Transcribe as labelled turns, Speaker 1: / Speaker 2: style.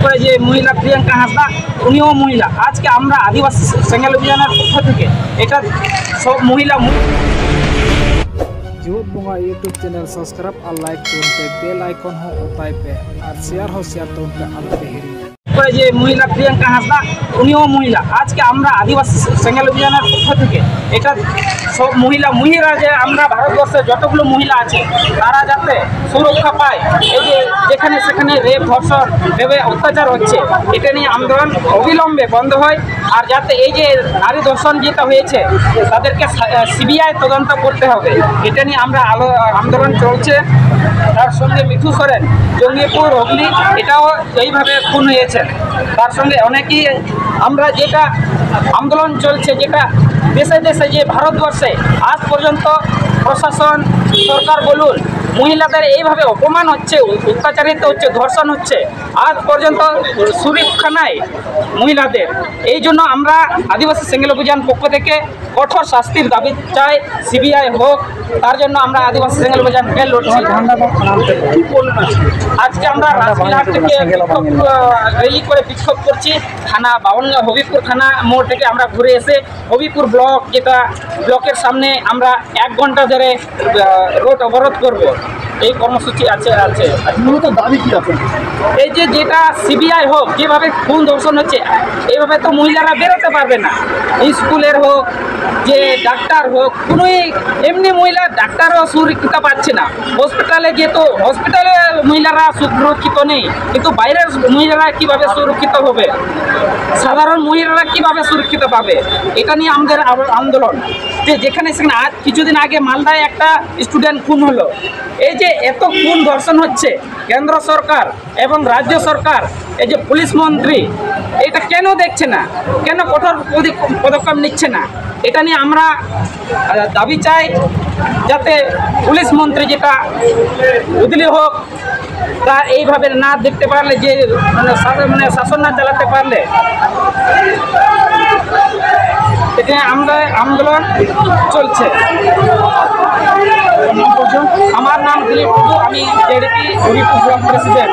Speaker 1: করে যে মহিলা প্রিয়াঙ্কা হাসদা, উনিও মহিলা। আজকে আমরা আদিবাসী সেঙ্গেল অভিযানের পক্ষ থেকে এটা সব মহিলা
Speaker 2: जीवत बोंगा यूट्यूब चैनल सब्सक्राइब और लाइक करते पे बेल आइकन हो उताई पे और शेयर तो पे आते हेरी
Speaker 1: করে যে মহিলা প্রিয়াঙ্কা হাসদা, উনিও মহিলা। আজকে আমরা আদিবাসী সেঙ্গেল অভিযানের পক্ষ থেকে এটা সব মহিলা যে আমরা ভারতবর্ষে যতগুলো মহিলা আছে তারা যাতে সুরক্ষা পায়, এই যে যেখানে সেখানে রেপ ধর্ষণ ভেবে অত্যাচার হচ্ছে, এটা নিয়ে আন্দোলন অবিলম্বে বন্ধ হয়। আর যাতে এই যে নারী ধর্ষণ যেটা হয়েছে তাদেরকে সিবিআই তদন্ত করতে হবে, এটা নিয়ে আমরা আন্দোলন চলছে। তার সঙ্গে মিঠু সোরেন জঙ্গিপুর হুগলি এটাও এইভাবে খুন হয়েছে। তার সঙ্গে অনেকেই আমরা যেটা আন্দোলন চলছে, যেটা দেশে দেশে যে ভারতবর্ষে আজ পর্যন্ত প্রশাসন সরকার বলুন মহিলাদের এইভাবে অপমান হচ্ছে, অত্যাচারিত হচ্ছে, ধর্ষণ হচ্ছে, আজ পর্যন্ত সুরক্ষা নাই মহিলাদের। এই জন্য আমরা আদিবাসী সেঙ্গেল অভিযান পক্ষ থেকে কঠোর শাস্তির দাবি চাই, সিবিআই হোক। তার জন্য আমরা আদিবাসী সেঙ্গেল অভিযান লড়ছি। আজকে আমরা রাজবিহার থেকে র্যালি করে বিক্ষোভ করছি। থানা হবিপুর থানা মোড় থেকে আমরা ঘুরে এসে হবিপুর ব্লক, যেটা ব্লকের সামনে আমরা 1 ঘন্টা ধরে রোড অবরোধ করব। এই কর্মসূচি আছে। মূলত দাবি কি আছে? এই যে যেটা সিবিআই হোক, যেভাবে খুন ধর্ষণ হচ্ছে এইভাবে তো মহিলারা বেরোতে পারবে না। স্কুলের হোক, যে ডাক্তার হোক, কোনোই এমনি মহিলা ডাক্তারও সুরক্ষিত পাচ্ছে না। হসপিটালে যেহেতু হসপিটালে মহিলারা সুরক্ষিত নেই, কিন্তু বাইরের মহিলারা কিভাবে সুরক্ষিত হবে, সাধারণ মহিলারা কিভাবে সুরক্ষিত পাবে, এটা নিয়ে আমাদের আন্দোলন। যে যেখানে সেখানে আজ কিছুদিন আগে মালদায় একটা স্টুডেন্ট খুন হলো। এই যে এত খুন ধর্ষণ হচ্ছে, কেন্দ্র সরকার এবং রাজ্য সরকার, এই যে পুলিশ মন্ত্রী এটা কেন দেখছে না, কেন কঠোর পদক্ষেপ নিচ্ছে না, এটা নিয়ে আমরা দাবি চাই। যাতে পুলিশ মন্ত্রী যেটা বদলি হোক, তা এইভাবে না দেখতে পারলে, যে মানে শাসন না চালাতে পারলে, এটা আমরা আন্দোলন চলছে। আমার নাম দিলীপ টুডু, আমি জেডিপি হরিপুর ব্লক প্রেসিডেন্ট।